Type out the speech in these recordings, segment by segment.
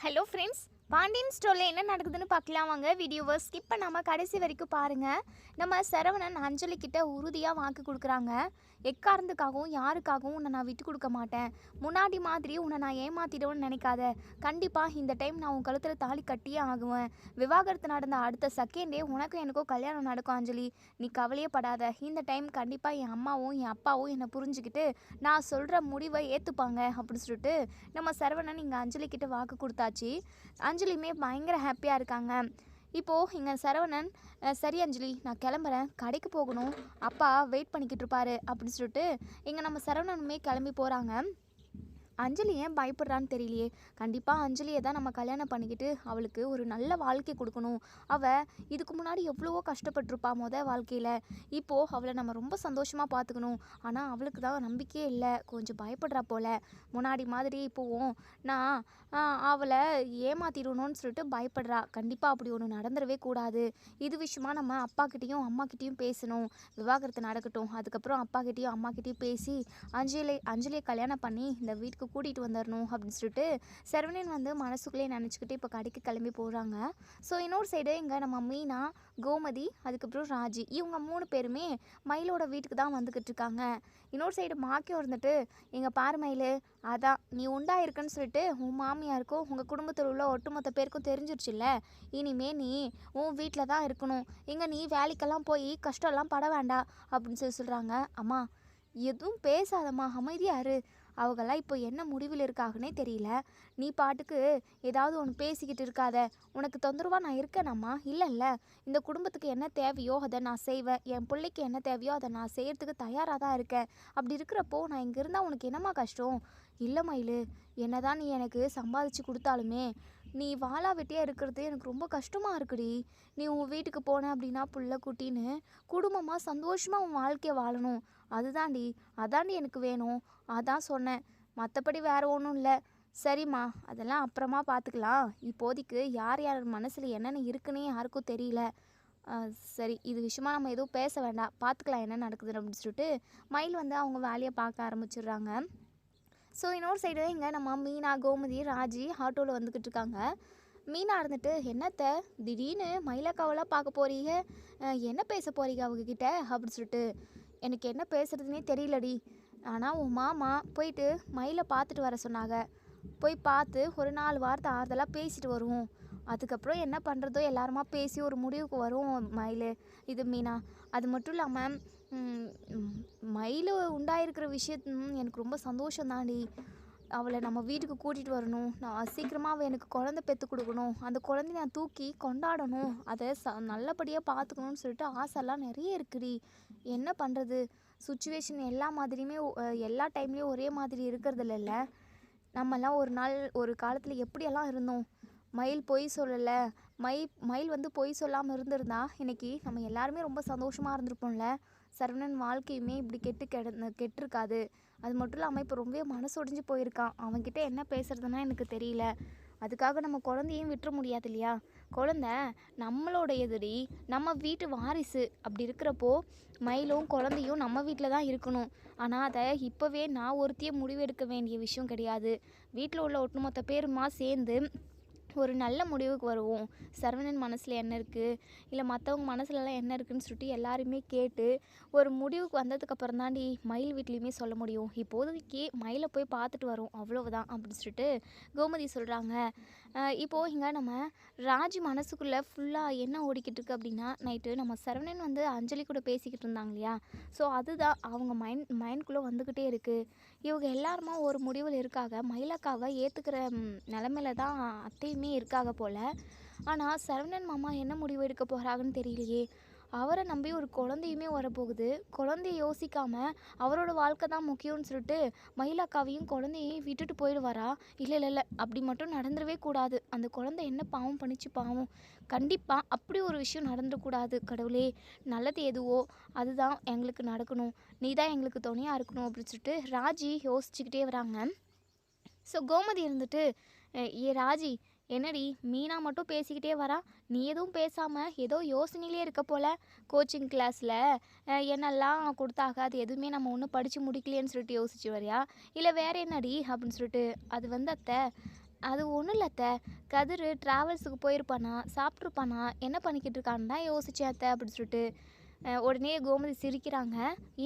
Hello friends, Pandian ஸ்டோரில் என்ன நடக்குதுன்னு பார்க்கலாம் வாங்க. வீடியோவை ஸ்கிப் பண்ணாமல் கடைசி வரைக்கும் பாருங்கள். நம்ம சரவணன் அஞ்சலி கிட்ட உறுதியாக வாக்கு கொடுக்குறாங்க. எக்காரணத்துக்காகவும் யாருக்காகவும் உன்னை நான் விட்டு கொடுக்க மாட்டேன். முன்னாடி மாதிரி உன்னை நான் ஏமாத்திடுவேன்னு நினைக்காத. கண்டிப்பாக இந்த டைம் நான் உன் கழுத்தில் தாலி கட்டியே ஆகுவேன். விவாகரத்து நடந்த அடுத்த செகண்டே உனக்கும் எனக்கும் கல்யாணம் நடக்கும் அஞ்சலி. நீ கவலையே படாத. இந்த டைம் கண்டிப்பாக என் அம்மாவும் என் அப்பாவும் என்னை புரிஞ்சுக்கிட்டு நான் சொல்கிற முடிவை ஏற்றுப்பாங்க அப்படின்னு சொல்லிட்டு நம்ம சரவணன் இங்கே அஞ்சலி கிட்ட வாக்கு கொடுத்தாச்சு. அஞ்சலியுமே பயங்கர ஹாப்பியாக இருக்காங்க. இப்போது இங்கே சரவணன், சரி அஞ்சலி நான் கிளம்புறேன், கடைக்கு போகணும், அப்பா வெயிட் பண்ணிக்கிட்டு இருப்பாரு அப்படின்னு சொல்லிட்டு இங்கே நம்ம சரவணனுமே கிளம்பி போகிறாங்க. அஞ்சலி ஏன் பயப்படுறான்னு தெரியலையே. கண்டிப்பாக அஞ்சலியை தான் நம்ம கல்யாணம் பண்ணிக்கிட்டு அவளுக்கு ஒரு நல்ல வாழ்க்கை கொடுக்கணும். அவள் இதுக்கு முன்னாடி எவ்வளவோ கஷ்டப்பட்டிருப்பா வாழ்க்கையில். இப்போது அவளை நம்ம ரொம்ப சந்தோஷமாக பார்த்துக்கணும். ஆனால் அவளுக்கு தான் நம்பிக்கையே இல்லை, கொஞ்சம் பயப்படுறா போல். முன்னாடி மாதிரி இப்போவும் நான் அவளை ஏமாத்திடணும்னு சொல்லிட்டு பயப்படுறா. கண்டிப்பாக அப்படி ஒன்று நடந்துடவே கூடாது. இது விஷயமா நம்ம அப்பாக்கிட்டேயும் அம்மாக்கிட்டேயும் பேசணும். விவாகரத்து நடக்கட்டும், அதுக்கப்புறம் அப்பாக்கிட்டேயும் அம்மாக்கிட்டேயும் பேசி அஞ்சலியை கல்யாணம் பண்ணி இந்த வீட்டுக்கு கூட்டிகிட்டு வந்துடணும் அப்படின்னு சொல்லிட்டு சரவணன் மனசுக்குள்ளே நினச்சிக்கிட்டு இப்போ கடைக்கு கிளம்பி போகிறாங்க. ஸோ இன்னொரு சைடு இங்கே நம்ம மீனா, கோமதி, அதுக்கப்புறம் ராஜி, இவங்க 3 பேருமே மயிலோட வீட்டுக்கு தான் வந்துக்கிட்டு இருக்காங்க. இன்னொரு சைடு மாக்கியம் இருந்துட்டு, எங்கள் பாரு மயில், அதான் நீ உண்டாயிருக்குன்னு சொல்லிட்டு உன் மாமியாருக்கும் உங்கள் குடும்பத்தில் உள்ள ஒட்டுமொத்த பேருக்கும் தெரிஞ்சிருச்சுல்ல. இனிமே நீ உன் வீட்டில் தான் இருக்கணும். இங்கே நீ வேலைக்கெல்லாம் போய் கஷ்டம்லாம் பட வேண்டாம் அப்படின்னு சொல்கிறாங்க. அம்மா எதுவும் பேசாதம்மா, அமைதியாரு. அவங்கெல்லாம் இப்போ என்ன முடிவில் இருக்காங்கன்னே தெரியல. நீ பாட்டுக்கு ஏதாவது ஒன்று பேசிக்கிட்டு இருக்காத. உனக்கு தொந்தரவாக நான் இருக்கேனாம்மா? இல்லைல்ல. இந்த குடும்பத்துக்கு என்ன தேவையோ அதை நான் செய்வேன். என் பிள்ளைக்கு என்ன தேவையோ அதை நான் செய்கிறதுக்கு தயாராக தான் இருக்கேன். அப்படி இருக்கிறப்போ நான் இங்கே இருந்தால் உனக்கு என்னம்மா கஷ்டம்? இல்லை மயில், என்ன தான் நீ எனக்கு சம்பாதிச்சு கொடுத்தாலுமே நீ வாழா வெட்டியாக இருக்கிறது எனக்கு ரொம்ப கஷ்டமாக இருக்குடி. நீ உன் வீட்டுக்கு போன அப்படின்னா புள்ள குட்டின்னு குடும்பமாக சந்தோஷமாக உன் வாழ்க்கையை வாழணும். அதாண்டி எனக்கு வேணும். அதான் சொன்னேன், மற்றபடி வேறு ஒன்றும் இல்லை. சரிம்மா, அதெல்லாம் அப்புறமா பார்த்துக்கலாம். இப்போதைக்கு யார் யார் மனசில் என்னென்ன இருக்குன்னே யாருக்கும் தெரியல. சரி, இது விஷயமா நம்ம எதுவும் பேச வேண்டாம், பார்த்துக்கலாம் என்ன நடக்குதுன்னு அப்படின்னு சொல்லிட்டு மயில் அவங்க வேலையை பார்க்க ஆரம்பிச்சிடுறாங்க. ஸோ இன்னொரு சைடு இங்கே நம்ம மீனா, கோமதி, ராஜி ஆட்டோவில் வந்துக்கிட்டு இருக்காங்க. மீனா இருந்துட்டு, என்னத்தை திடீர்னு மயிலக்காவெல்லாம் பார்க்க போறீங்க, என்ன பேச போறீங்க அவங்கக்கிட்ட அப்படின்னு சொல்லிட்டு, எனக்கு என்ன பேசுறதுனே தெரியலடி. ஆனால் உன் மாமா போயிட்டு மயிலை பார்த்துட்டு வர சொன்னாங்க. போய் பார்த்து ஒரு 4 வார்த்தை ஆறுதலாக பேசிட்டு வருவோம். அதுக்கப்புறம் என்ன பண்ணுறதோ எல்லாருமா பேசி ஒரு முடிவுக்கு வரும் மயில். இது மீனா, அது மட்டும் இல்லாமல் மயில் உண்டாயிருக்கிற விஷயம் எனக்கு ரொம்ப சந்தோஷம்தாண்டி. அவளை நம்ம வீட்டுக்கு கூட்டிகிட்டு வரணும். நான் சீக்கிரமாக அவள் எனக்கு குழந்தை பெற்று கொடுக்கணும். அந்த குழந்தைய நான் தூக்கி கொண்டாடணும். அதை நல்லபடியாக பார்த்துக்கணும்னு சொல்லிட்டு ஆசைலாம் நிறைய இருக்குடி. என்ன பண்ணுறது, சுச்சுவேஷன் எல்லா மாதிரியுமே எல்லா டைம்லேயும் ஒரே மாதிரி இருக்கிறது இல்லைல்ல. நம்மலாம் ஒரு நாள் ஒரு காலத்தில் எப்படியெல்லாம் இருந்தோம். மயில் பொய் சொல்லலை, மயில் பொய் சொல்லாமல் இருந்திருந்தா இன்றைக்கி நம்ம எல்லாருமே ரொம்ப சந்தோஷமாக இருந்திருப்போம்ல. சரவணன் வாழ்க்கையுமே இப்படி கெட்டிருக்காது. அது மட்டும் இல்லாமல் இப்போ ரொம்பவே மனசொடிஞ்சு போயிருக்கான். அவன்கிட்ட என்ன பேசுறதுன்னா எனக்கு தெரியல. அதுக்காக நம்ம குழந்தையும் விட்டுற முடியாது இல்லையா. குழந்த நம்மளோட எதிரி, நம்ம வீட்டு வாரிசு. அப்படி இருக்கிறப்போ மயிலும் குழந்தையும் நம்ம வீட்டில் தான் இருக்கணும். ஆனால் அதை இப்போவே நான் ஒருத்தியே முடிவெடுக்க வேண்டிய விஷயம் கிடையாது. வீட்டில் உள்ள ஒட்டுமொத்த பேருமா சேர்ந்து ஒரு நல்ல முடிவுக்கு வருவோம். சரவணன் மனசில் என்ன இருக்குது, இல்லை மற்றவங்க மனசுலலாம் என்ன இருக்குதுன்னு சொல்லிட்டு எல்லாருமே கேட்டு ஒரு முடிவுக்கு வந்ததுக்கப்புறம் தாண்டி மயில் வீட்லேயுமே சொல்ல முடியும். இப்போதைக்கு மயிலை போய் பார்த்துட்டு வரோம், அவ்வளவுதான் அப்படின்னு சொல்லிட்டு கோமதி சொல்கிறாங்க. இப்போது இங்கே நம்ம ராஜி மனசுக்குள்ளே ஃபுல்லாக என்ன ஓடிக்கிட்டு இருக்கு அப்படின்னா, நைட்டு நம்ம சரவணன் அஞ்சலி கூட பேசிக்கிட்டு இருந்தாங்க இல்லையா. ஸோ அதுதான் அவங்க மைண்ட்குள்ளே வந்துக்கிட்டே இருக்குது. இவங்க எல்லாருமா ஒரு முடிவில் இருக்காங்க. மயிலக்காவை ஏற்றுக்கிற நிலமையில தான் அத்தையுமே இருக்காக போல். ஆனால் சரவணன் மாமா என்ன முடிவு எடுக்க போகிறாங்கன்னு தெரியலையே. அவரை நம்பி ஒரு குழந்தையுமே வரப்போகுது. குழந்தைய யோசிக்காமல் அவரோட வாழ்க்கை தான் முக்கியம்னு சொல்லிட்டு மயிலக்காவையும் குழந்தையையும் விட்டுட்டு போயிடுவாரா? இல்லை, அப்படி மட்டும் நடந்துடவே கூடாது. அந்த குழந்தை என்ன பாவம் பண்ணிச்சு பாவம். கண்டிப்பாக அப்படி ஒரு விஷயம் நடந்துடக்கூடாது. கடவுளே, நல்லது எதுவோ அதுதான் எங்களுக்கு நடக்கணும். நீ தான் எங்களுக்கு துணையாக இருக்கணும் அப்படின்னு சொல்லிட்டு ராஜி யோசிச்சுக்கிட்டே வராங்க. ஸோ கோமதி இருந்துட்டு, ஏ ராஜி, என்னடி மீனா மட்டும் பேசிக்கிட்டே வரா, நீ எதுவும் பேசாமல் ஏதோ யோசனையிலே இருக்க போல். கோச்சிங் கிளாஸில் என்னெல்லாம் கொடுத்தாக, அது எதுவுமே நம்ம ஒன்றும் படித்து முடிக்கலையேன்னு சொல்லிட்டு யோசிச்சு வரியா, இல்லை வேறு என்னடி அப்படின்னு சொல்லிட்டு. அது அத்தை, அது ஒன்றும் இல்லை அத்தை. கதிர் ட்ராவல்ஸுக்கு போயிருப்பானா, சாப்பிட்ருப்பானா, என்ன பண்ணிக்கிட்டு இருக்கான்னு தான் யோசிச்சேன் அத்தை அப்படின்னு சொல்லிட்டு. உடனே கோமதி சிரிக்கிறாங்க.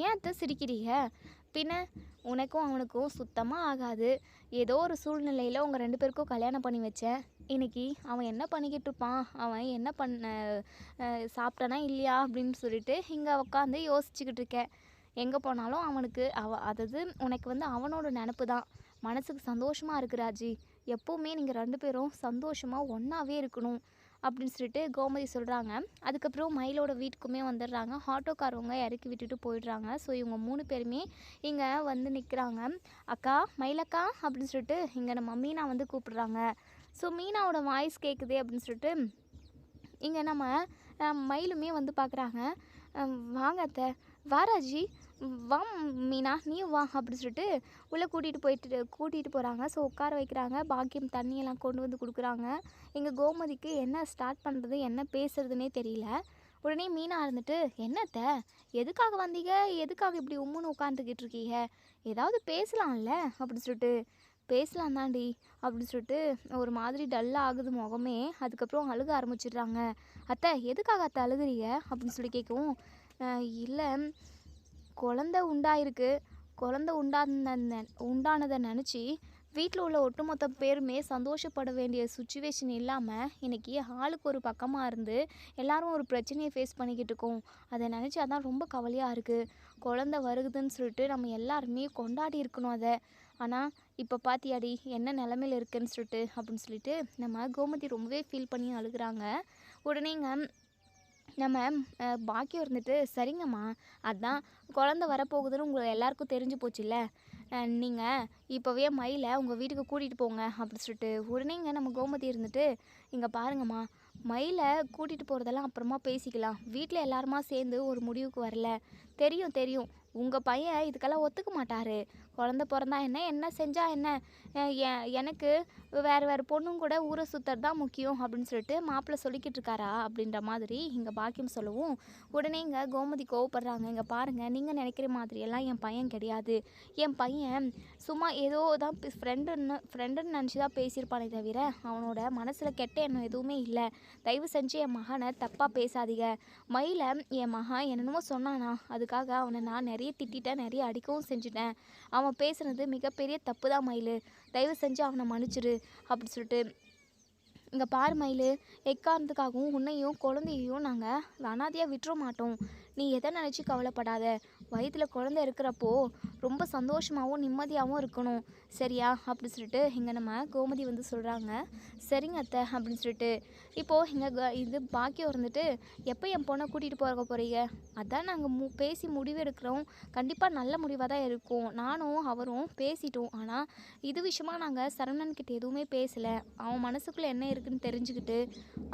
ஏன் அத்தை சிரிக்கிறீங்க? பின்ன உனக்கும் அவனுக்கும் சுத்தமாக ஆகாது. ஏதோ ஒரு சூழ்நிலையில் உங்கள் 2 பேருக்கும் கல்யாணம் பண்ணி வச்சேன். இன்னைக்கு அவன் என்ன பண்ணிக்கிட்டு இருப்பான், அவன் என்ன சாப்பிட்டானா இல்லையா அப்படின்னு சொல்லிட்டு இங்கே உட்காந்து யோசிச்சுக்கிட்டு இருக்கேன். எங்கே போனாலும் அவனுக்கு அதாவது உனக்கு வந்து அவனோட நினப்பு தான். மனசுக்கு சந்தோஷமாக இருக்கு ராஜி. எப்போவுமே நீங்கள் 2 பேரும் சந்தோஷமாக ஒன்றாவே இருக்கணும் அப்படின்னு சொல்லிட்டு கோமதி சொல்கிறாங்க. அதுக்கப்புறம் மயிலோட வீட்டுக்குமே வந்துடுறாங்க. ஆட்டோக்காரவங்க இறக்கி விட்டுட்டு போயிடுறாங்க. ஸோ இவங்க 3 பேருமே இங்கே வந்து நிற்கிறாங்க. அக்கா, மயிலக்கா அப்படின்னு சொல்லிட்டு இங்கே நம்ம மீனா வந்து கூப்பிடுறாங்க. ஸோ மீனாவோட வாய்ஸ் கேட்குதே அப்படின்னு சொல்லிட்டு இங்கே நம்ம மயிலுமே வந்து பார்க்குறாங்க. வாங்க அத்தை, வா ராஜி, வா மீனா, நீயும் வா அப்படின்னு சொல்லிட்டு உள்ளே கூட்டிகிட்டு போகிறாங்க. ஸோ உட்கார வைக்கிறாங்க. பாக்கியம் தண்ணியெல்லாம் கொண்டு வந்து கொடுக்குறாங்க. எங்கள் கோமதிக்கு என்ன ஸ்டார்ட் பண்ணுறது, என்ன பேசுறதுனே தெரியல. உடனே மீனா இருந்துட்டு, என்னத்த, எதுக்காக வந்தீங்க, எதுக்காக இப்படி உம்முன்னு உட்காந்துக்கிட்டு இருக்கீங்க, ஏதாவது பேசலாம்ல அப்படின்னு சொல்லிட்டு. பேசலாம் தாண்டி அப்படின்னு சொல்லிட்டு ஒரு மாதிரி டல்லாக ஆகுது முகமே. அதுக்கப்புறம் அழுக ஆரம்பிச்சிடுறாங்க. அத்தை, எதுக்காக அத்தை அழுகுறீங்க அப்படின்னு சொல்லி கேட்கவும், இல்லை, குழந்த உண்டாயிருக்கு, குழந்த உண்டானதை நினச்சி வீட்டில் உள்ள ஒட்டுமொத்த பேருமே சந்தோஷப்பட வேண்டிய சுச்சுவேஷன் இல்லாமல் இன்றைக்கி ஆளுக்கு ஒரு பக்கமாக இருந்து எல்லாரும் ஒரு பிரச்சனையை ஃபேஸ் பண்ணிக்கிட்டு இருக்கோம். அதை நினச்சி அதான் ரொம்ப கவலையாக இருக்குது. குழந்த வருகுதுன்னு சொல்லிட்டு நம்ம எல்லாருமே கொண்டாடி இருக்கணும் அதை. ஆனால் இப்போ பாத்தியாடி என்ன நிலமையில இருக்குன்னு சொல்லிட்டு அப்படின்னு சொல்லிட்டு நம்ம கோமதி ரொம்பவே ஃபீல் பண்ணி அழுகுறாங்க. உடனேங்க நம்ம பாக்கியம் இருந்துட்டு, சரிங்கம்மா, அதான் குழந்த வரப்போகுதுன்னு உங்களுக்கு எல்லாருக்கும் தெரிஞ்சு போச்சுல்ல, நீங்கள் இப்போவே மயிலை உங்கள் வீட்டுக்கு கூட்டிகிட்டு போங்க அப்படி சொல்லிட்டு. உடனேங்க நம்ம கோமதி இருந்துட்டு, இங்கே பாருங்கம்மா, மயிலை கூட்டிகிட்டு போகிறதெல்லாம் அப்புறமா பேசிக்கலாம். வீட்டில் எல்லாருமா சேர்ந்து ஒரு முடிவுக்கு வரல. தெரியும் தெரியும், உங்கள் பையன் இதுக்கெல்லாம் ஒத்துக்க மாட்டார். குழந்த பிறந்தா என்ன, என்ன செஞ்சால் என்ன, எனக்கு வேறு பொண்ணும் கூட ஊரை சுற்றுறது தான் முக்கியம் அப்படின்னு சொல்லிட்டு மாப்பிள்ளை சொல்லிக்கிட்டு இருக்காரா அப்படின்ற மாதிரி இங்கே பாக்கியம் சொல்லவும், உடனே இங்கே கோமதி கோவப்படுறாங்க. இங்கே பாருங்கள், நீங்கள் நினைக்கிற மாதிரியெல்லாம் என் பையன் கிடையாது. என் பையன் சும்மா ஏதோ தான் ஃப்ரெண்டுன்னு நினச்சி தான் பேசியிருப்பானே தவிர அவனோட மனசில் கெட்ட எண்ணம் எதுவுமே இல்லை. தயவு செஞ்சு என் மகனை தப்பாக பேசாதீங்க. மயிலை என் மகன் என்னென்னமோ சொன்னானா, அதுக்காக அவனை நான் நிறைய திட்டேன், நிறைய அடிக்கவும் செஞ்சுட்டேன். அவன் பேசுனது மிகப்பெரிய தப்பு தான் மயில், தயவு செஞ்சு அவனை மன்னிச்சிரு அப்படி சொல்லிட்டு. இங்கே பாரு மயில், எக்காரணத்துக்காகவும் உன்னையும் குழந்தையையும் நாங்கள் அனாதையாக விட்டுற மாட்டோம். நீ எதை நினச்சி கவலைப்படாத. வயிற்றில் குழந்தை இருக்கிறப்போ ரொம்ப சந்தோஷமாகவும் நிம்மதியாகவும் இருக்கணும், சரியா அப்படி சொல்லிட்டு இங்கே நம்ம கோமதி வந்து சொல்கிறாங்க. சரிங்க அத்தை அப்படின்னு சொல்லிட்டு. இப்போது இங்கே இது பாக்கியம் இருந்துட்டு, எப்போ என் பொண்ணை கூட்டிகிட்டு போகிறீங்க, அதான் நாங்கள் பேசி முடிவு எடுக்கிறோம். கண்டிப்பாக நல்ல முடிவாக தான் இருக்கும். நானும் அவரும் பேசிட்டோம். ஆனால் இது விஷயமா நாங்கள் சரவணன்கிட்ட எதுவுமே பேசலை. அவன் மனசுக்குள்ளே என்ன இருக்குன்னு தெரிஞ்சுக்கிட்டு,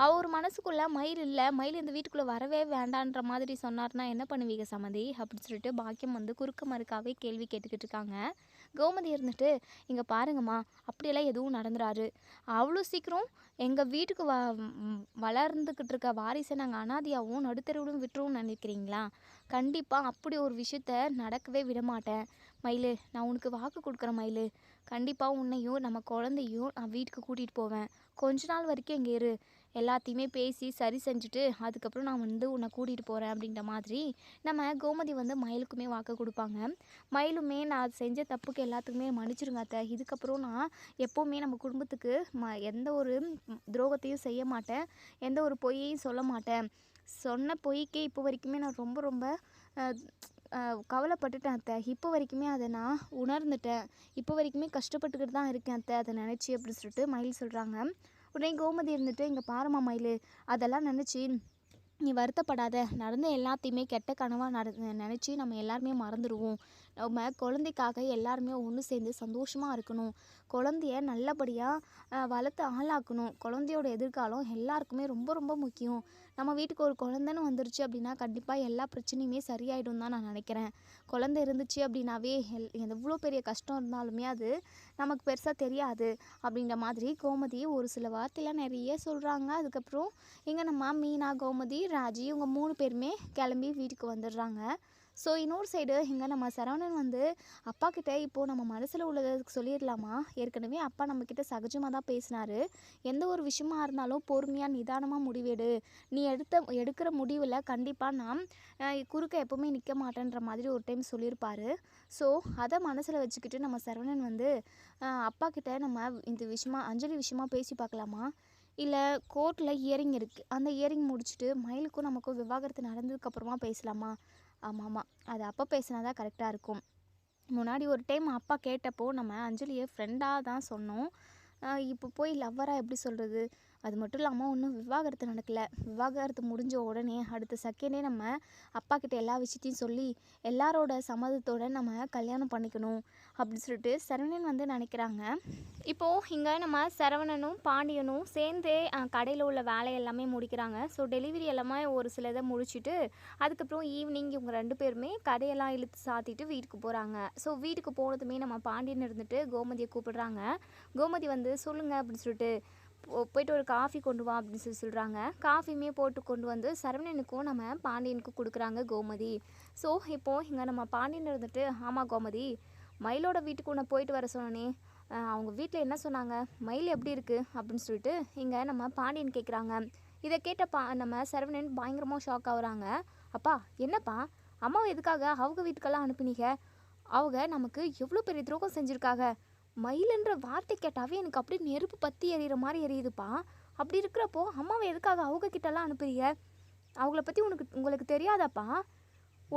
அவர் மனசுக்குள்ளே மயில் இல்லை, மயில் இந்த வீட்டுக்குள்ளே வரவே வேண்டான்ற மாதிரி சொன்னார்னா என்ன பண்ணுவீங்க சம்மந்தி அப்படின்னு சொல்லிட்டு பாக்கியம் வந்து குறுக்க மறுக்காவே கேள்வி கேட்டுக்கிட்டு இருக்காங்க. கோமதி இருந்துட்டு, இங்கே பாருங்கம்மா, அப்படியெல்லாம் எதுவும் நடந்துறாரு. அவ்வளோ சீக்கிரம் எங்கள் வீட்டுக்கு வளர்ந்துக்கிட்டு இருக்க வாரிசை நாங்கள் அனாதையாகவும் நடுத்தருவிலும் விட்டுருவோம்னு நினைக்கிறீங்களா? கண்டிப்பாக அப்படி ஒரு விஷயத்த நடக்கவே விட மாட்டேன் மயில். நான் உனக்கு வாக்கு கொடுக்குறேன் மயில். கண்டிப்பாக உன்னையும் நம்ம குழந்தையும் நான் வீட்டுக்கு கூட்டிகிட்டு போவேன். கொஞ்ச நாள் வரைக்கும் இங்கே இரு, எல்லாத்தையுமே பேசி சரி செஞ்சுட்டு அதுக்கப்புறம் நான் வந்து உன்னை கூட்டிகிட்டு போகிறேன் அப்படின்ற மாதிரி நம்ம கோமதி வந்து மயிலுக்குமே வாக்கு கொடுப்பாங்க. மயிலுமே, நான் செஞ்ச தப்புக்கு எல்லாத்துக்குமே மன்னிச்சிருங்க அத்தை. இதுக்கப்புறம் நான் எப்போவுமே நம்ம குடும்பத்துக்கு எந்த ஒரு துரோகத்தையும் செய்ய மாட்டேன், எந்த ஒரு பொய்யையும் சொல்ல மாட்டேன். சொன்ன பொய்க்கே இப்போ வரைக்குமே நான் ரொம்ப ரொம்ப கவலைப்பட்டுட்டேன் அத்தை. இப்போ வரைக்குமே அதை நான் உணர்ந்துட்டேன். இப்போ வரைக்குமே கஷ்டப்பட்டுக்கிட்டு தான் இருக்கேன் அத்தை, அதை நினச்சி அப்படின்னு சொல்லிட்டு மயில் சொல்கிறாங்க. உடனே கோமதி இருந்துட்டு, இங்கே பாருமா மயில், அதெல்லாம் நினச்சி நீ வருத்தப்படாத. நடந்த எல்லாத்தையுமே கெட்ட கனவாக நினச்சி நம்ம எல்லாருமே மறந்துடுவோம். நம்ம குழந்தைக்காக எல்லாருமே ஒன்று சேர்ந்து சந்தோஷமாக இருக்கணும். குழந்தைய நல்லபடியாக வளர்த்து ஆளாக்கணும். குழந்தையோட எதிர்காலம் எல்லாருக்குமே ரொம்ப ரொம்ப முக்கியம். நம்ம வீட்டுக்கு ஒரு குழந்தைன்னு வந்துருச்சு அப்படின்னா கண்டிப்பாக எல்லா பிரச்சனையுமே சரியாயிடும் தான் நான் நினைக்கிறேன். குழந்தை இருந்துச்சு அப்படின்னாவே எவ்வளோ பெரிய கஷ்டம் இருந்தாலுமே அது நமக்கு பெருசாக தெரியாது அப்படின்ற மாதிரி கோமதி ஒரு சில வார்த்தையெல்லாம் நிறைய சொல்கிறாங்க. அதுக்கப்புறம் இங்கே நம்ம மீனா, கோமதி, ராஜி இவங்க 3 பேருமே கிளம்பி வீட்டுக்கு வந்துடுறாங்க. ஸோ இன்னொரு சைடு இங்கே நம்ம சரவணன் வந்து அப்பா கிட்ட இப்போது நம்ம மனசில் உள்ளதை சொல்லிடலாமா? ஏற்கனவே அப்பா நம்மக்கிட்ட சகஜமாக தான் பேசினாரு. எந்த ஒரு விஷயமா இருந்தாலும் பொறுமையாக நிதானமாக முடிவெடு, நீ எடுக்கிற முடிவில் கண்டிப்பாக நான் குறுக்க எப்போவுமே நிற்க மாட்டேன்ற மாதிரி ஒரு டைம் சொல்லியிருப்பாரு. ஸோ அதை மனசில் வச்சுக்கிட்டு நம்ம சரவணன் வந்து அப்பா கிட்ட நம்ம இந்த விஷயமா அஞ்சலி விஷயமா பேசி பார்க்கலாமா? இல்லை கோர்ட்டில் இயரிங் இருக்குது, அந்த இயரிங் முடிச்சுட்டு மயிலுக்கும் நமக்கும் விவாகரத்து நடந்ததுக்கப்புறமா பேசலாமா? ஆமாம், அது அப்போ பேசினா தான் கரெக்டாக இருக்கும். முன்னாடி ஒரு டைம் அப்பா கேட்டப்போ நம்ம அஞ்சலியை ஃப்ரெண்டாக தான் சொன்னோம். இப்போ போய் லவ்வராக எப்படி சொல்கிறது? அது மட்டும் இல்லாமல் இன்னும் விவாகரத்து நடக்கலை. விவாகரத்து முடிஞ்ச உடனே அடுத்த செகண்டே நம்ம அப்பா கிட்ட எல்லா விஷயத்தையும் சொல்லி எல்லாரோட சம்மதத்தோடு நம்ம கல்யாணம் பண்ணிக்கணும் அப்படின்னு சொல்லிட்டு சரவணன் வந்து நினைக்கிறாங்க. இப்போது இங்கே நம்ம சரவணனும் பாண்டியனும் சேர்ந்தே கடையில் உள்ள வேலை எல்லாமே முடிக்கிறாங்க. ஸோ டெலிவரி எல்லாமே ஒரு சில இதை முடிச்சுட்டு அதுக்கப்புறம் ஈவினிங் இவங்க 2 பேருமே கடையெல்லாம் இழுத்து சாத்திட்டு வீட்டுக்கு போகிறாங்க. ஸோ வீட்டுக்கு போனதுமே நம்ம பாண்டியன் இருந்துட்டு கோமதியை கூப்பிடுறாங்க. கோமதி வந்து சொல்லுங்கள் அப்படின்னு சொல்லிட்டு போயிட்டு ஒரு காஃபி கொண்டு வா அப்படின்னு சொல்கிறாங்க. காஃபியுமே போட்டு கொண்டு வந்து சரவணனுக்கும் நம்ம பாண்டியனுக்கும் கொடுக்குறாங்க கோமதி. ஸோ இப்போது இங்கே நம்ம பாண்டியன் இருந்துட்டு, ஆமாம் கோமதி, மயிலோட வீட்டுக்கு உன்னை போயிட்டு வர சொன்னே, அவங்க வீட்டில் என்ன சொன்னாங்க, மயில் எப்படி இருக்குது அப்படின்னு சொல்லிட்டு இங்கே நம்ம பாண்டியன் கேட்குறாங்க. இதை கேட்ட நம்ம சரவணன் பயங்கரமாக ஷாக் ஆகுறாங்க. அப்பா என்னப்பா, அம்மாவை எதுக்காக அவங்க வீட்டுக்கெல்லாம் அனுப்புனீங்க? அவங்க நமக்கு எவ்வளோ பெரிய துரோகம் செஞ்சுருக்காங்க. மயிலுன்ற வார்த்தை கேட்டாவே எனக்கு அப்படியே நெருப்பு பற்றி எரியிற மாதிரி எரியுதுப்பா. அப்படி இருக்கிறப்போ அம்மாவை எதுக்காக அவங்க கிட்டலாம் அனுப்புறீங்க? அவங்கள பற்றி உங்களுக்கு தெரியாதாப்பா?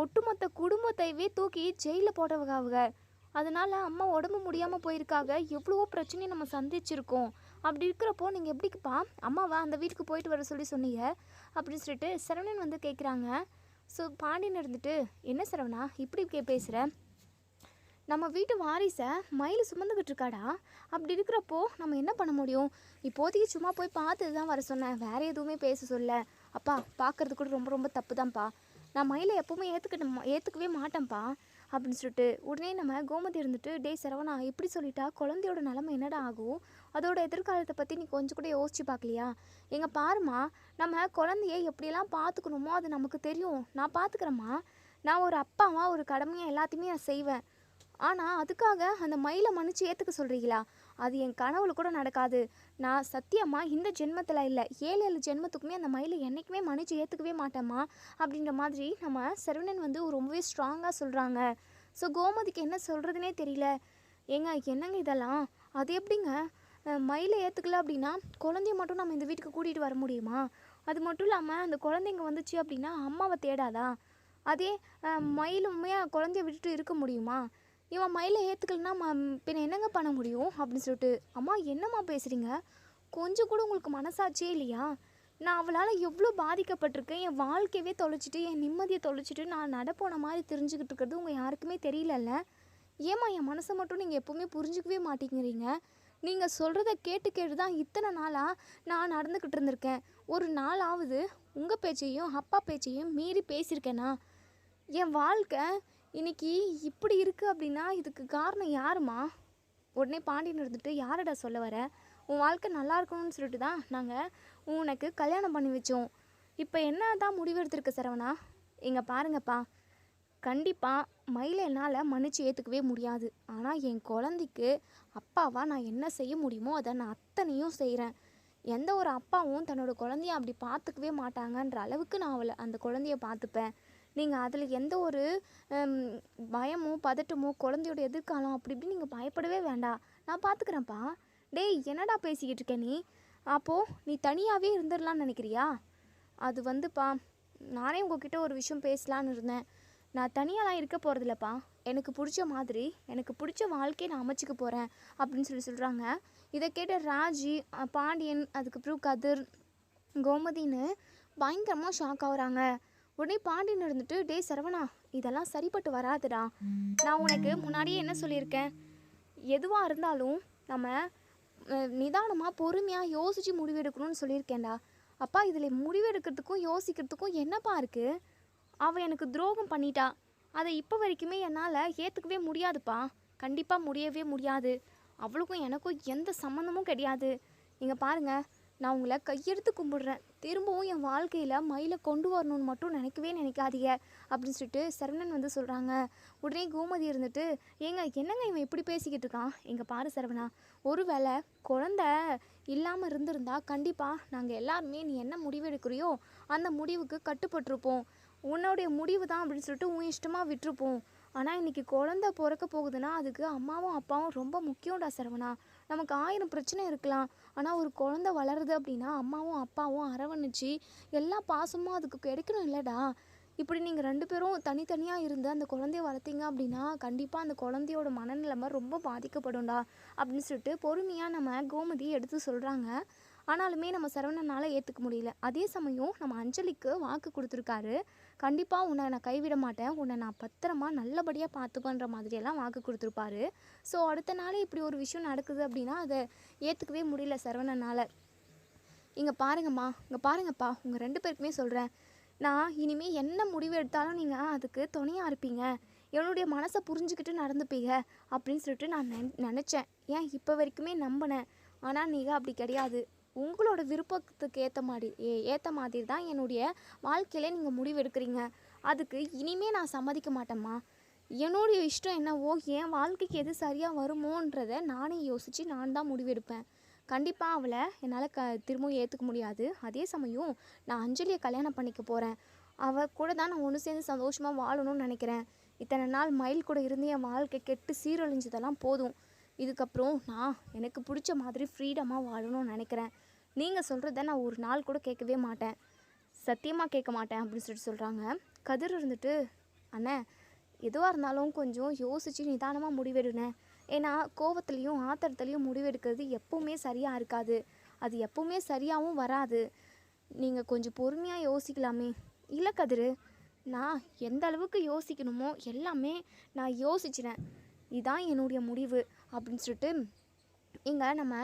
ஒட்டுமொத்த குடும்பத்தையே தூக்கி ஜெயிலில் போட்டவங்க அவங்க. அதனால் அம்மா உடம்பு முடியாமல் போயிருக்காங்க. எவ்வளவோ பிரச்சனையை நம்ம சந்திச்சிருக்கோம். அப்படி இருக்கிறப்போ நீங்கள் எப்படிப்பா அம்மாவை அந்த வீட்டுக்கு போயிட்டு வர சொன்னீங்க அப்படின்னு சொல்லிட்டு சரவணன் வந்து கேட்குறாங்க. ஸோ பாண்டியன் இருந்துட்டு, என்ன சரவணா இப்படி பேசுகிற? நம்ம வீட்டு வாரிசை மயில் சுமந்துக்கிட்டு இருக்காடா. அப்படி இருக்கிறப்போ நம்ம என்ன பண்ண முடியும்? இப்போதைக்கு சும்மா போய் பார்த்து தான் வர சொன்னேன், வேறு எதுவுமே பேச சொல்ல. அப்பா பார்க்குறது கூட ரொம்ப ரொம்ப தப்பு தான்ப்பா. நான் மயிலை எப்போவுமே ஏற்றுக்கவே மாட்டேன்ப்பா அப்படின்னு சொல்லிட்டு உடனே நம்ம கோமதி இருந்துட்டு, டேய் சரவணா இப்படி சொல்லிட்டா குழந்தையோட நிலமை என்னடா ஆகும்? அதோட எதிர்காலத்தை பற்றி நீ கொஞ்சம் கூட யோசிச்சு பார்க்கலையா? எங்கள் பாருமா, நம்ம குழந்தைய எப்படியெல்லாம் பார்த்துக்கணுமோ அது நமக்கு தெரியும். நான் பார்த்துக்கிறேம்மா. நான் ஒரு அப்பாவாக ஒரு கடமையாக எல்லாத்தையுமே நான் செய்வேன். ஆனால் அதுக்காக அந்த மயிலை மன்னிச்சு ஏற்றுக்க சொல்கிறீங்களா? அது என் கனவுல கூட நடக்காது. நான் சத்தியமாக இந்த ஜென்மத்தில் இல்லை, 7 ஜென்மத்துக்குமே அந்த மயிலை என்றைக்குமே மன்னிச்சு ஏற்றுக்கவே மாட்டேம்மா அப்படின்ற மாதிரி நம்ம சரவணன் வந்து ரொம்பவே ஸ்ட்ராங்காக சொல்கிறாங்க. ஸோ கோமதிக்கு என்ன சொல்கிறதுனே தெரியல. என்னங்க இதெல்லாம்? அது எப்படிங்க மயிலை ஏற்றுக்கல அப்படின்னா குழந்தைய மட்டும் நம்ம இந்த வீட்டுக்கு கூட்டிகிட்டு வர முடியுமா? அது மட்டும் இல்லாமல் அந்த குழந்தைங்க வந்துச்சு அப்படின்னா அம்மாவை தேடாதா? அதே மயிலுமே குழந்தைய விட்டுட்டு இருக்க முடியுமா? இவன் மயிலை ஏற்றுக்கலன்னா பின்ன என்னங்க பண்ண முடியும் அப்படின்னு சொல்லிட்டு, அம்மா என்னம்மா பேசுகிறீங்க? கொஞ்சம் கூட உங்களுக்கு மனசாட்சியே இல்லையா? நான் அவளால் எவ்வளோ பாதிக்கப்பட்டிருக்கேன். என் வாழ்க்கையவே தொலைச்சிட்டு, என் நிம்மதியை தொலைச்சிட்டு நான் நடப்போன மாதிரி தெரிஞ்சுக்கிட்டு இருக்கிறது உங்கள் யாருக்குமே தெரியலல்ல? ஏம்மா என் மனசை மட்டும் நீங்கள் எப்போவுமே புரிஞ்சுக்கவே மாட்டேங்கிறீங்க? நீங்கள் சொல்கிறத கேட்டு தான் இத்தனை நாளாக நான் நடந்துக்கிட்டு இருந்திருக்கேன். ஒரு நாளாவது உங்கள் பேச்சையும் அப்பா பேச்சையும் மீறி பேசியிருக்கேனா? என் வாழ்க்கை இன்னைக்கு இப்படி இருக்குது அப்படின்னா இதுக்கு காரணம் யாருமா? உடனே பாண்டியன் இருந்துட்டு, யாரடா சொல்ல வர? உன் வாழ்க்கை நல்லா இருக்கணும்னு சொல்லிட்டு தான் நாங்கள் உனக்கு கல்யாணம் பண்ணி வச்சோம். இப்போ என்ன தான் முடிவெடுத்திருக்க சரவணா? இங்கே பாருங்கப்பா, கண்டிப்பாக மயிலை என்னால் மன்னிச்சு ஏற்றுக்கவே முடியாது. ஆனால் என் குழந்தைக்கு அப்பாவாக நான் என்ன செய்ய முடியுமோ அதை நான் அத்தனையும் செய்கிறேன். எந்த ஒரு அப்பாவும் தன்னோட குழந்தைய அப்படி பார்த்துக்கவே மாட்டாங்கன்ற அளவுக்கு நான் அந்த குழந்தைய பார்த்துப்பேன். நீங்கள் அதில் எந்த ஒரு பயமோ பதட்டமோ குழந்தையோட எதிர்காலம் அப்படி இப்படி நீங்கள் பயப்படவே வேண்டாம். நான் பார்த்துக்கிறேன்ப்பா. டேய் என்னடா பேசிக்கிட்டு இருக்க நீ? அப்போது நீ தனியாகவே இருந்துடலான்னு நினைக்கிறியா? அது வந்துப்பா, நானே உங்ககிட்ட ஒரு விஷயம் பேசலான்னு இருந்தேன். நான் தனியாலாம் இருக்க போகிறதில்லப்பா. எனக்கு பிடிச்ச மாதிரி எனக்கு பிடிச்ச வாழ்க்கையை நான் அமைச்சிக்க போகிறேன் அப்படின்னு சொல்கிறாங்க. இதை கேட்ட ராஜி, பாண்டியன், அதுக்கப்புறம் கதிர், கோமதின்னு பயங்கரமாக ஷாக் ஆகுறாங்க. உடனே பாண்டியன் இருந்துட்டு, டே சரவணா இதெல்லாம் சரிப்பட்டு வராதுடா. நான் உனக்கு முன்னாடியே என்ன சொல்லியிருக்கேன், எதுவாக இருந்தாலும் நம்ம நிதானமாக பொறுமையாக யோசித்து முடிவெடுக்கணும்னு சொல்லியிருக்கேன்டா. அப்பா இதில் முடிவெடுக்கிறதுக்கும் யோசிக்கிறதுக்கும் என்னப்பா இருக்குது? அவள் எனக்கு துரோகம் பண்ணிட்டா. அதை இப்போ வரைக்குமே என்னால் ஏற்றுக்கவே முடியாதுப்பா. கண்டிப்பாக முடியவே முடியாது. அவளுக்கும் எனக்கும் எந்த சம்மந்தமும் கிடையாது. இங்கே பாருங்கள், நான் உங்களை கையெடுத்து கும்பிடுறேன். திரும்பவும் என் வாழ்க்கையில் மயிலை கொண்டு வரணும்னு மட்டும் நினைக்கவே நினைக்காதீங்க அப்படின்னு சொல்லிட்டு சரவணன் வந்து சொல்கிறாங்க. உடனே கோமதி இருந்துட்டு, ஏங்க என்னங்க இவன் இப்படி பேசிக்கிட்டு இருக்கான்? எங்க பாரு சரவணா, ஒருவேளை குழந்த இல்லாமல் இருந்திருந்தா கண்டிப்பாக நாங்கள் எல்லாருமே நீ என்ன முடிவு எடுக்கிறியோ அந்த முடிவுக்கு கட்டுப்பட்டிருப்போம். உன்னுடைய முடிவு தான் அப்படின்னு சொல்லிட்டு உன் இஷ்டமாக விட்டுருப்போம். ஆனால் இன்றைக்கி குழந்த பிறக்க போகுதுன்னா அதுக்கு அம்மாவும் அப்பாவும் ரொம்ப முக்கியம்டா சரவணா. நமக்கு 1000 பிரச்சனை இருக்கலாம், ஆனால் ஒரு குழந்த வளருது அப்படின்னா அம்மாவும் அப்பாவும் அரவணைச்சி எல்லா பாசமும் அதுக்கு கிடைக்கணும் இல்லைடா. இப்படி நீங்கள் 2 பேரும் தனித்தனியாக இருந்து அந்த குழந்தைய வளர்த்தீங்க அப்படின்னா கண்டிப்பாக அந்த குழந்தையோட மனநிலைமை ரொம்ப பாதிக்கப்படும்டா அப்படின்னு சொல்லிட்டு பொறுமையாக நம்ம கோமதி எடுத்து சொல்கிறாங்க. ஆனாலுமே நம்ம சரவணனால் ஏற்றுக்க முடியல. அதே சமயம் நம்ம அஞ்சலிக்கு வாக்கு கொடுத்துருக்காரு, கண்டிப்பாக உன்னை நான் கைவிட மாட்டேன், உன்னை நான் பத்திரமா நல்லபடியாக பார்த்துப்பேன்ற மாதிரியெல்லாம் வாக்கு கொடுத்துருப்பாரு. ஸோ அடுத்த நாளே இப்படி ஒரு விஷயம் நடக்குது அப்படின்னா அதை ஏற்றுக்கவே முடியல சரவணனால். இங்கே பாருங்கம்மா, இங்கே பாருங்கப்பா, உங்கள் 2 பேருக்குமே சொல்கிறேன், நான் இனிமேல் என்ன முடிவு எடுத்தாலும் நீங்கள் அதுக்கு துணையாக இருப்பீங்க, என்னுடைய மனசை புரிஞ்சுக்கிட்டு நடந்துப்பீங்க அப்படின்னு சொல்லிட்டு நான் நினச்சேன். ஏன் இப்போ வரைக்குமே நம்பினேன். ஆனால் நீங்கள் அப்படி கிடையாது. உங்களோட விருப்பத்துக்கு ஏற்ற மாதிரி தான் என்னுடைய வாழ்க்கையில நீங்கள் முடிவு எடுக்கிறீங்க. அதுக்கு இனிமேல் நான் சம்மதிக்க மாட்டேம்மா. என்னுடைய இஷ்டம் என்னவோ, என் வாழ்க்கைக்கு எது சரியாக வருமோன்றதை நானே யோசித்து நான் தான் முடிவெடுப்பேன். கண்டிப்பாக அவளை என்னால் திரும்பவும் ஏற்றுக்க முடியாது. அதே சமயம் நான் அஞ்சலியை கல்யாணம் பண்ணிக்க போகிறேன். அவள் கூட தான் நான் ஒன்று சேர்ந்து சந்தோஷமாக வாழணும்னு நினைக்கிறேன். இத்தனை நாள் மயில் கூட இருந்து என் வாழ்க்கை கெட்டு சீரழிஞ்சதெல்லாம் போதும். இதுக்கப்புறம் நான் எனக்கு பிடிச்ச மாதிரி ஃப்ரீடமாக வாழணும்னு நினைக்கிறேன். நீங்கள் சொல்கிறத நான் ஒரு நாள் கூட கேட்கவே மாட்டேன், சத்தியமாக கேட்க மாட்டேன் அப்படின்னு சொல்லிட்டு சொல்கிறாங்க. கதிர் இருந்துட்டு, அண்ணே எதுவாக இருந்தாலும் கொஞ்சம் யோசித்து நிதானமாக முடிவெடுனேன். ஏன்னா கோவத்துலேயும் ஆத்திரத்துலேயும் முடிவெடுக்கிறது எப்போவுமே சரியாக இருக்காது, அது எப்போவுமே சரியாகவும் வராது. நீங்கள் கொஞ்சம் பொறுமையாக யோசிக்கலாமே. இல்லை கதிர், நான் எந்த அளவுக்கு யோசிக்கணுமோ எல்லாமே நான் யோசிச்சினேன், இதுதான் என்னுடைய முடிவு அப்படின்னு சொல்லிட்டு இங்கே நம்ம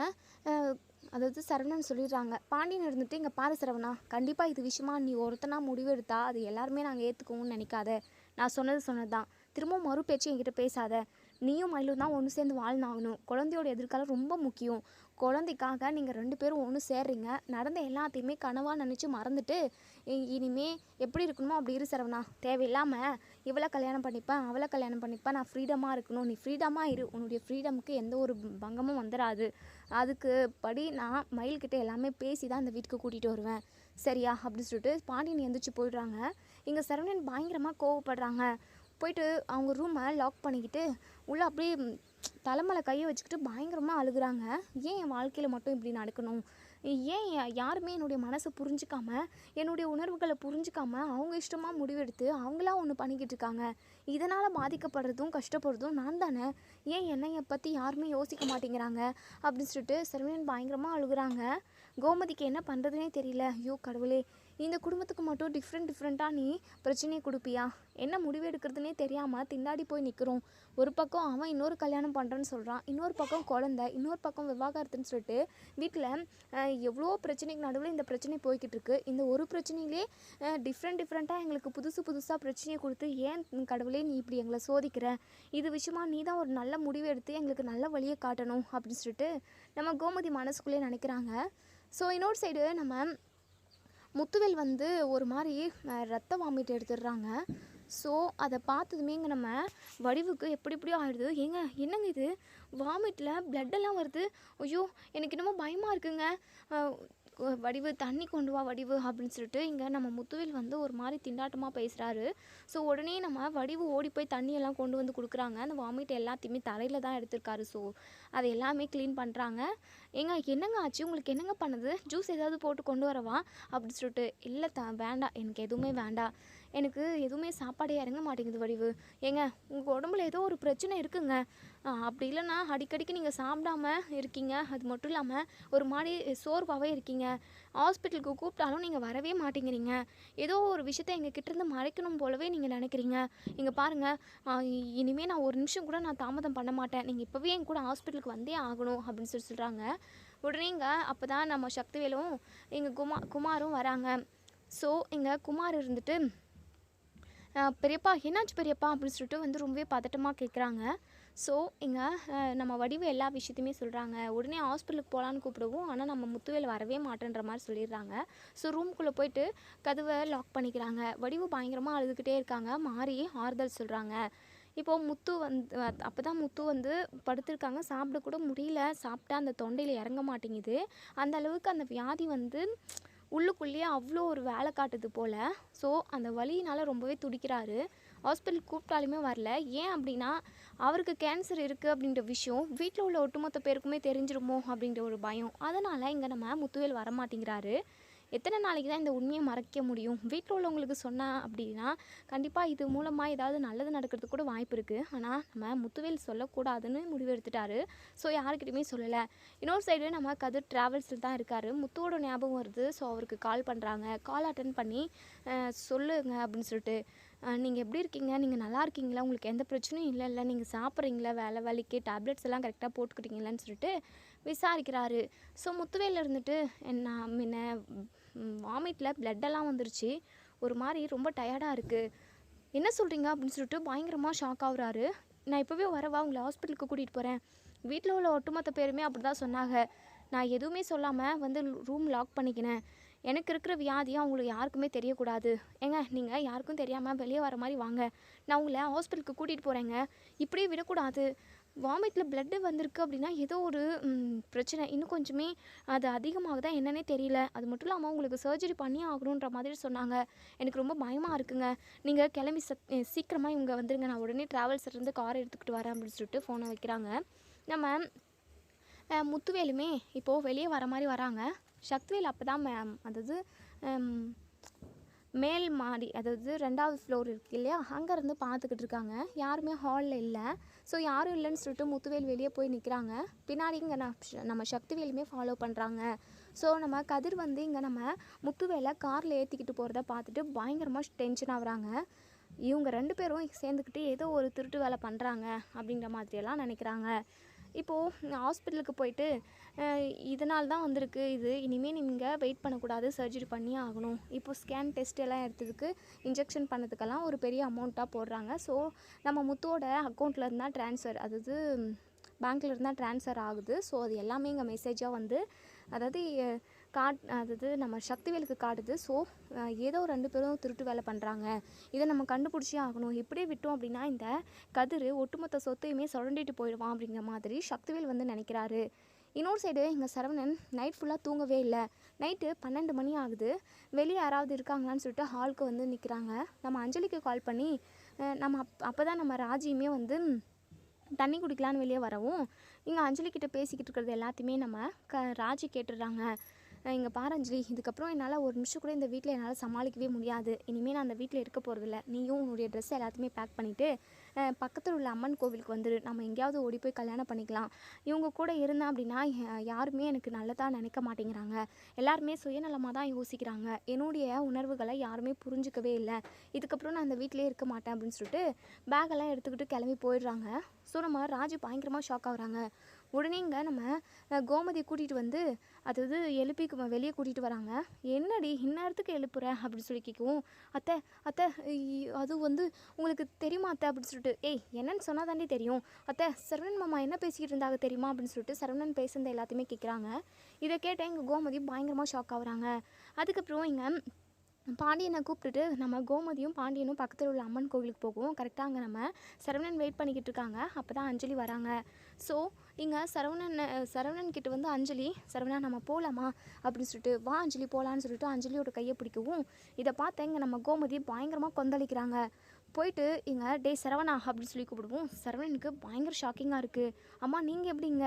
அதாவது சரவணன் சொல்லிடுறாங்க. பாண்டியன் இருந்துட்டு, இங்கே பாரு சரவணா, கண்டிப்பாக இது விஷயமா நீ ஒருத்தனா முடிவெடுத்தா அது எல்லாருமே நாங்கள் ஏற்றுக்குவோம்னு நினைக்காத. நான் சொன்னது தான், திரும்பவும் மறு பேச்சு என்கிட்ட பேசாத. நீயும் மயிலும் தான் ஒன்று சேர்ந்து வாழ்ந்தாகணும். குழந்தையோட எதிர்காலம் ரொம்ப முக்கியம். குழந்தைக்காக நீங்கள் 2 பேரும் ஒன்று சேர்றீங்க. நடந்த எல்லாத்தையுமே கனவாக நினச்சி மறந்துட்டு இனிமே எப்படி இருக்கணுமோ அப்படி இரு சரவணா. தேவையில்லாமல் இவளை கல்யாணம் பண்ணிப்பேன், அவளை கல்யாணம் பண்ணிப்பேன், நான் ஃப்ரீடமாக இருக்கணும், நீ ஃப்ரீடமாக இரு, உன்னுடைய ஃப்ரீடமுக்கு எந்த ஒரு பங்கமும் வந்துடாது. அதுக்கு படி நான் மயில்கிட்ட எல்லாமே பேசி தான் இந்த வீட்டுக்கு கூட்டிகிட்டு வருவேன், சரியா அப்படின்னு சொல்லிட்டு பாண்டியன் எந்திரிச்சு போயிடுறாங்க. இங்கே சரவணன் பயங்கரமாக கோவப்படுறாங்க. போயிட்டு அவங்க ரூமை லாக் பண்ணிக்கிட்டு உள்ளே அப்படியே தலைமலை கையை வச்சுக்கிட்டு பயங்கரமாக அழுகுறாங்க. ஏன் என் வாழ்க்கையில் மட்டும் இப்படி நடக்கணும்? ஏன் யாருமே என்னுடைய மனசை புரிஞ்சிக்காம, என்னுடைய உணர்வுகளை புரிஞ்சிக்காம அவங்க இஷ்டமாக முடிவெடுத்து அவங்களா ஒன்று பண்ணிக்கிட்டு இருக்காங்க. இதனால் பாதிக்கப்படுறதும் கஷ்டப்படுறதும் நான் தானே. ஏன் என்னையை பற்றி யாருமே யோசிக்க மாட்டேங்கிறாங்க அப்படின்னு சொல்லிட்டு சரவணன் பயங்கரமாக அழுகுறாங்க. கோமதிக்கு என்ன பண்ணுறதுனே தெரியல. ஐயோ கடவுளே, இந்த குடும்பத்துக்கு மட்டும் டிஃப்ரெண்ட்டாக நீ பிரச்சனையை கொடுப்பியா? என்ன முடிவு எடுக்கிறதுனே தெரியாமல் திண்டாடி போய் நிற்கிறோம். ஒரு பக்கம் அவன் இன்னொரு கல்யாணம் பண்ணுறேன்னு சொல்கிறான், இன்னொரு பக்கம் குழந்தை, இன்னொரு பக்கம் விவாகரத்துன்னு சொல்லிட்டு வீட்டில் எவ்வளோ பிரச்சனைக்கு நடுவில் இந்த பிரச்சனை போய்கிட்டு இருக்கு. இந்த ஒரு பிரச்சனையிலே டிஃப்ரெண்ட்டாக எங்களுக்கு புதுசாக பிரச்சனையை கொடுத்து ஏன் கடவுளே நீ இப்படி எங்களை சோதிக்கிற? இது விஷயமா நீ தான் ஒரு நல்ல முடிவு எடுத்து எங்களுக்கு நல்ல வழியை காட்டணும் அப்படின்னு சொல்லிட்டு நம்ம கோமதி மனசுக்குள்ளே நினைக்கிறாங்க. ஸோ இன்னொரு சைடு நம்ம முத்துவேல் வந்து ஒரு மாதிரி ரத்த வாமிட் எடுத்துடுறாங்க. ஸோ அதை பார்த்ததுமே இங்கே நம்ம வடிவுக்கு எப்படியோ ஆகிடுது. என்னங்க இது, வாமிட்டில் பிளட்டெல்லாம் வருது, ஐயோ எனக்கு என்னமோ பயமாக இருக்குங்க, வடிவு தண்ணி கொண்டு வா வடிவு அப்படின்னு சொல்லிட்டு இங்கே நம்ம முத்துவேல் வந்து ஒரு மாதிரி திண்டாட்டமாக பேசுகிறாரு. ஸோ உடனே நம்ம வடிவு ஓடி போய் தண்ணியெல்லாம் கொண்டு வந்து கொடுக்குறாங்க. அந்த வாமிட் எல்லாத்தையுமே தலையில் தான் எடுத்திருக்காரு. ஸோ அதை எல்லாமே க்ளீன் பண்ணுறாங்க. என்னங்க ஆச்சு, உங்களுக்கு என்னங்க பண்ணுது, ஜூஸ் ஏதாவது போட்டு கொண்டு வரவா அப்படின்னு சொல்லிட்டு. இல்லை வேண்டாம், எனக்கு எதுவுமே வேண்டாம், எனக்கு எதுவுமே சாப்பாடே இறங்க மாட்டேங்குது வடிவு. உங்கள் உடம்புல ஏதோ ஒரு பிரச்சனை இருக்குங்க, அப்படி இல்லைன்னா அடிக்கடிக்கு நீங்கள் சாப்பிடாம இருக்கீங்க, அது மட்டும் இல்லாமல் ஒரு மாதிரி சோர்வாகவே இருக்கீங்க, ஹாஸ்பிட்டலுக்கு கூப்பிட்டாலும் நீங்கள் வரவே மாட்டேங்கிறீங்க, ஏதோ ஒரு விஷயத்த எங்கள் கிட்டேருந்து மறைக்கணும் போலவே நீங்கள் நினைக்கிறீங்க. இங்கே பாருங்கள், இனிமேல் நான் ஒரு நிமிஷம் கூட நான் தாமதம் பண்ண மாட்டேன், நீங்கள் இப்போவே என் கூட ஹாஸ்பிட்டலுக்கு வந்தே ஆகணும் அப்படின்னு சொல்கிறாங்க. உடனே அப்போ தான் நம்ம சக்திவேலும் எங்கள் குமாரும் வராங்க. ஸோ எங்கள் குமார் இருந்துட்டு, பெரியப்பா என்னாச்சு பெரியப்பா அப்படின்னு சொல்லிட்டு வந்து ரொம்பவே பதட்டமாக கேட்குறாங்க. ஸோ இங்கே நம்ம வடிவு எல்லா விஷயத்தையுமே சொல்கிறாங்க. உடனே ஹாஸ்பிட்டலுக்கு போகலான்னு கூப்பிடுவோம். ஆனால் நம்ம முத்துவேல் வரவே மாட்டேன்ற மாதிரி சொல்லிடுறாங்க. ஸோ ரூம்குள்ளே போயிட்டு கதவை லாக் பண்ணிக்கிறாங்க. வடிவு பயங்கரமாக அழுதுகிட்டே இருக்காங்க. மாறி ஆறுதல் சொல்கிறாங்க. இப்போது முத்து வந்து அப்போ தான் முத்து வந்து படுத்திருக்காங்க. சாப்பிட கூட முடியல. சாப்பிட்டா அந்த தொண்டையில் இறங்க மாட்டேங்குது. அந்த அளவுக்கு அந்த வியாதி வந்து உள்ளுக்குள்ளேயே அவ்வளோ ஒரு வேலை காட்டுது போல். ஸோ அந்த வலியினால் ரொம்பவே துடிக்கிறாரு. ஹாஸ்பிட்டல் கூப்பிட்டாலுமே வரல. ஏன் அப்படின்னா அவருக்கு கேன்சர் இருக்குது அப்படின்ற விஷயம் வீட்டில் உள்ள ஒட்டுமொத்த பேருக்குமே தெரிஞ்சிருமோ அப்படின்ற ஒரு பயம். அதனால் இங்கே நம்ம முத்துவேல் வரமாட்டேங்கிறாரு. எத்தனை நாளைக்கு தான் இந்த உண்மையை மறைக்க முடியும்? வீட்டில் உள்ளவங்களுக்கு சொன்னால் அப்படின்னா கண்டிப்பாக இது மூலமாக ஏதாவது நல்லது நடக்கிறதுக்கு கூட வாய்ப்பு இருக்குது. ஆனால் நம்ம முத்துவேல் சொல்லக்கூடாதுன்னு முடிவெடுத்துட்டாரு. ஸோ யாருக்கிட்டையுமே சொல்லலை. இன்னொரு சைடு நம்ம கதிர் ட்ராவல்ஸில் தான் இருக்கார். முத்துவோட ஞாபகம் வருது. ஸோ அவருக்கு கால் பண்ணுறாங்க. கால் அட்டன் பண்ணி சொல்லுங்க அப்படின்னு சொல்லிட்டு, நீங்கள் எப்படி இருக்கீங்க? நீங்கள் நல்லா இருக்கீங்களா? உங்களுக்கு எந்த பிரச்சனையும் இல்லைல்ல? நீங்கள் சாப்பிட்றீங்களா? வேலை வேலைக்கு டேப்லெட்ஸ் எல்லாம் கரெக்டாக போட்டுக்கிட்டீங்களான்னு சொல்லிட்டு விசாரிக்கிறாரு. ஸோ முத்துவேல் இருந்துட்டு முன்ன வாமிட்டில் பிளட்டெல்லாம் வந்துருச்சு. ஒரு மாதிரி ரொம்ப டயர்டாக இருக்குது. என்ன சொல்கிறீங்க அப்படின்னு சொல்லிட்டு பயங்கரமாக ஷாக் ஆகுறாரு. நான் இப்போவே வரவா? உங்களை ஹாஸ்பிட்டலுக்கு கூட்டிகிட்டு போகிறேன். வீட்டில் உள்ள ஒட்டுமொத்த பேருமே அப்படி தான் சொன்னாங்க. நான் எதுவுமே சொல்லாமல் வந்து ரூம் லாக் பண்ணிக்கினேன். எனக்கு இருக்கிற வியாதியும் அவங்களுக்கு யாருக்குமே தெரியக்கூடாது. ஏங்க நீங்கள் யாருக்கும் தெரியாமல் வெளியே வர மாதிரி வாங்க. நான் உங்களை ஹாஸ்பிட்டலுக்கு கூட்டிகிட்டு போகிறேங்க. இப்படியே விடக்கூடாது. வாமிட்டில் பிளட்டு வந்திருக்கு அப்படின்னா ஏதோ ஒரு பிரச்சனை. இன்னும் கொஞ்சமே அது அதிகமாகுதா என்னன்னே தெரியல. அது மட்டும் இல்லாமல் உங்களுக்கு சர்ஜரி பண்ணி ஆகணுன்ற மாதிரி சொன்னாங்க. எனக்கு ரொம்ப பயமாக இருக்குங்க. நீங்கள் கிளம்பி சீக்கிரமாக இவங்க வந்துருங்க. நான் உடனே ட்ராவல்ஸ்லேருந்து காரை எடுத்துக்கிட்டு வரேன் அப்படின்னு சொல்லிட்டு ஃபோனை வைக்கிறாங்க. நம்ம முத்துவேலுமே இப்போது வெளியே வர மாதிரி வராங்க. சக்திவேல் அப்போ தான் அதாவது மேல் மாடி, அதாவது 2வது ஃப்ளோர் இருக்குது இல்லையா, அங்கேருந்து பார்த்துக்கிட்டு இருக்காங்க. யாருமே ஹாலில் இல்லை. ஸோ யாரும் இல்லைன்னு சொல்லிட்டு முத்துவேல் வெளியே போய் நிற்கிறாங்க. பின்னாடி இங்கே நம்ம சக்திவேலுமே ஃபாலோ பண்ணுறாங்க. ஸோ நம்ம கதிர் வந்து இங்கே நம்ம முத்துவேலை காரில் ஏற்றிக்கிட்டு போகிறத பார்த்துட்டு பயங்கரமாக டென்ஷன் ஆகுறாங்க. இவங்க 2 பேரும் சேர்ந்துக்கிட்டு ஏதோ ஒரு திருட்டு வேலை பண்ணுறாங்க அப்படின்ற மாதிரியெல்லாம் நினைக்கிறாங்க. இப்போது ஹாஸ்பிட்டலுக்கு போயிட்டு இதனால் தான் வந்திருக்கு இது, இனிமேல் நீங்கள் வெயிட் பண்ணக்கூடாது, சர்ஜரி பண்ணியே ஆகணும். இப்போது ஸ்கேன் டெஸ்ட் எல்லாம் எடுத்ததுக்கு இன்ஜெக்ஷன் பண்ணதுக்கெல்லாம் ஒரு பெரிய அமௌண்ட்டாக போடுறாங்க. ஸோ நம்ம முத்துவோட அக்கௌண்ட்டில் இருந்தால் ட்ரான்ஸ்ஃபர், அதாவது பேங்க்கில் இருந்தால் ட்ரான்ஸ்ஃபர் ஆகுது. ஸோ அது எல்லாமே இங்கே மெசேஜாக வந்து அதாவது அதாவது நம்ம சக்திவேலுக்கு காட்டுது. ஸோ ஏதோ 2 பேரும் திருட்டு வேலை பண்ணுறாங்க, இதை நம்ம கண்டுபிடிச்சே ஆகணும். இப்படியே விட்டோம் அப்படின்னா இந்த கதிர் ஒட்டுமொத்த சொத்தையுமே சுரண்டிட்டு போயிடுவான் அப்படிங்கிற மாதிரி சக்திவேல் வந்து நினைக்கிறாரு. இன்னொரு சைடு எங்கள் சரவணன் நைட் ஃபுல்லாக தூங்கவே இல்லை. நைட்டு 12 மணி ஆகுது. வெளியே யாராவது இருக்காங்களான்னு சொல்லிட்டு ஹாலுக்கு வந்து நிற்கிறாங்க. நம்ம அஞ்சலிக்கு கால் பண்ணி நம்ம அப்போ தான் நம்ம ராஜியுமே வந்து தண்ணி குடிக்கலான்னு வெளியே வரவும் இங்கே அஞ்சலிக்கிட்ட பேசிக்கிட்டு இருக்கிறது எல்லாத்தையுமே நம்ம ராஜி கேட்டுடுறாங்க. இங்கே பாரு அஞ்சலி, இதுக்கப்புறம் என்னால் ஒரு நிமிஷம் கூட இந்த வீட்டில் என்னால் சமாளிக்கவே முடியாது. இனிமேல் நான் அந்த வீட்டில் இருக்க போகிறதில்ல. நீயும் உன்னுடைய ட்ரெஸ் எல்லாத்தையுமே பேக் பண்ணிவிட்டு பக்கத்தில் உள்ள அம்மன் கோவிலுக்கு வந்துடு. நம்ம எங்கேயாவது ஓடி போய் கல்யாணம் பண்ணிக்கலாம். இவங்க கூட இருந்தேன் அப்படின்னா யாருமே எனக்கு நல்லதாக நினைக்க மாட்டேங்கிறாங்க. எல்லாருமே சுயநலமாக தான் யோசிக்கிறாங்க. என்னுடைய உணர்வுகளை யாருமே புரிஞ்சிக்கவே இல்லை. இதுக்கப்புறம் நான் அந்த வீட்டிலே இருக்க மாட்டேன் அப்படின்னு சொல்லிட்டு பேக்கெல்லாம் எடுத்துக்கிட்டு கிளம்பி போயிடுறாங்க. ஸோ நம்ம ராஜு பயங்கரமாக ஷாக் ஆகுறாங்க. உடனே இங்கே நம்ம கோமதியை கூட்டிகிட்டு வந்து அதாவது எழுப்பிக்கு வெளியே கூட்டிகிட்டு வராங்க. என்னடி இந்நேரத்துக்கு எழுப்புற அப்படின்னு சொல்லி கேட்கவும், அத்தை அத்தை அது வந்து உங்களுக்கு தெரியுமா அத்தை அப்படின்னு சொல்லிட்டு, ஏய் என்னன்னு சொன்னால் தாண்டி தெரியும். அத்தை சரவணன் மாமா என்ன பேசிக்கிட்டு இருந்தாங்க தெரியுமா அப்படின்னு சொல்லிட்டு சரவணன் பேசுனது எல்லாத்தையுமே கேட்குறாங்க. இதை கேட்டால் இங்கே கோமதி பயங்கரமாக ஷாக் ஆகுறாங்க. அதுக்கப்புறம் இங்கே பாண்டியனை கூப்பிட்டுட்டு நம்ம கோமதியும் பாண்டியனும் பக்கத்தில் உள்ள அம்மன் கோவிலுக்கு போகும். கரெக்டாக அங்கே நம்ம சரவணன் வெயிட் பண்ணிக்கிட்டு இருக்காங்க. அப்போ தான் அஞ்சலி வராங்க. ஸோ இங்கே சரவணன் கிட்ட வந்து அஞ்சலி, சரவணா நம்ம போகலாமா அப்படின்னு சொல்லிட்டு, வா அஞ்சலி போகலான்னு சொல்லிட்டு அஞ்சலியோட கையை பிடிக்கவும் இதை பார்த்தா இங்கே நம்ம கோமதி பயங்கரமாக கொந்தளிக்கிறாங்க. போயிட்டு இங்கே டே சரவணா அப்படின்னு சொல்லி கூப்பிடுவோம். சரவணனுக்கு பயங்கர ஷாக்கிங்காக இருக்குது. அம்மா நீங்கள் எப்படிங்க,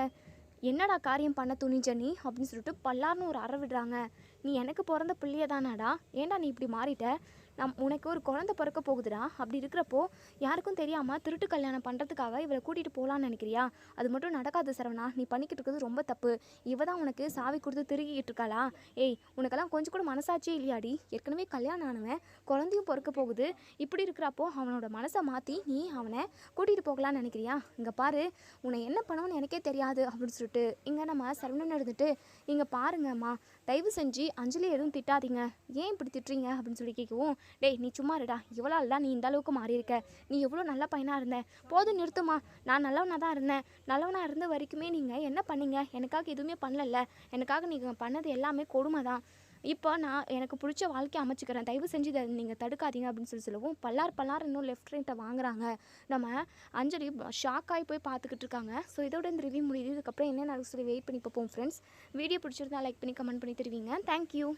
என்னடா காரியம் பண்ண துணிஞ்ச நீ அப்படின்னு சொல்லிட்டு பல்லார்னு ஒரு அறை விடுறாங்க. நீ எனக்கு பிறந்த பிள்ளைய தானாடா, ஏன்டா நீ இப்படி மாறிட்ட? உனக்கு ஒரு குழந்தை பிறக்க போகுதுடா. அப்படி இருக்கிறப்போ யாருக்கும் தெரியாமல் திருட்டு கல்யாணம் பண்ணுறதுக்காக இவளை கூட்டிகிட்டு போகலான்னு நினைக்கிறியா? அது மட்டும் நடக்காது சரவணா, நீ பண்ணிக்கிட்டு இருக்கிறது ரொம்ப தப்பு. இவ தான் உனக்கு சாவி கொடுத்து திருகிக்கிட்டு இருக்காளா? ஏய் உனக்கெல்லாம் கொஞ்சம் கூட மனசாட்சியே இல்லையாடி? ஏற்கனவே கல்யாணம் ஆனவன், குழந்தையும் பிறக்க போகுது. இப்படி இருக்கிறப்போ அவனோட மனசை மாற்றி நீ அவனை கூட்டிகிட்டு போகலான்னு நினைக்கிறியா? இங்கே பாரு, உன்னை என்ன பண்ணணும்னு எனக்கே தெரியாது அப்படின்னு சொல்லிட்டு இங்கே நம்ம சரவணன் இருந்துட்டு, இங்கே பாருங்கம்மா, தயவு செஞ்சு அஞ்சலி எதுவும் திட்டாதீங்க, ஏன் இப்படி திட்டுறீங்க அப்படின்னு சொல்லி கேட்கவும், டேய் நீ சும்மா இருடா, இவ்வளோ நீ இந்த அளவுக்கு மாறி இருக்க, நீ எவ்வளோ நல்ல பையனாக இருந்த, போதும் நிறுத்துமா, நான் நல்லவனாக தான் இருந்தேன், நல்லவனாக இருந்த வரைக்குமே நீங்கள் என்ன பண்ணீங்க, எனக்காக எதுவுமே பண்ணல, எனக்காக நீங்கள் பண்ணது எல்லாமே கொடுமை தான், இப்போ நான் எனக்கு பிடிச்ச வாழ்க்கையை அமைச்சிக்கிறேன், தயவு செஞ்சு இதை நீங்கள் தடுக்காதீங்க அப்படின்னு சொல்லவும் பல்லார் இன்னும் லெஃப்ட் ரைட்டை வாங்குறாங்க. நம்ம அஞ்சலி ஷாக் ஆகி போய் பார்த்துக்கிட்டு இருக்காங்க. ஸோ இதோட இந்த ரிவ்யூ முடியுது. இதுக்கப்புறம் என்ன நடக்குது சொல்லி வெயிட் பண்ணி பார்ப்போம் ஃப்ரெண்ட்ஸ். வீடியோ பிடிச்சிருந்தா லைக் பண்ணி கமெண்ட் பண்ணி தருவீங்க. தேங்க்யூ.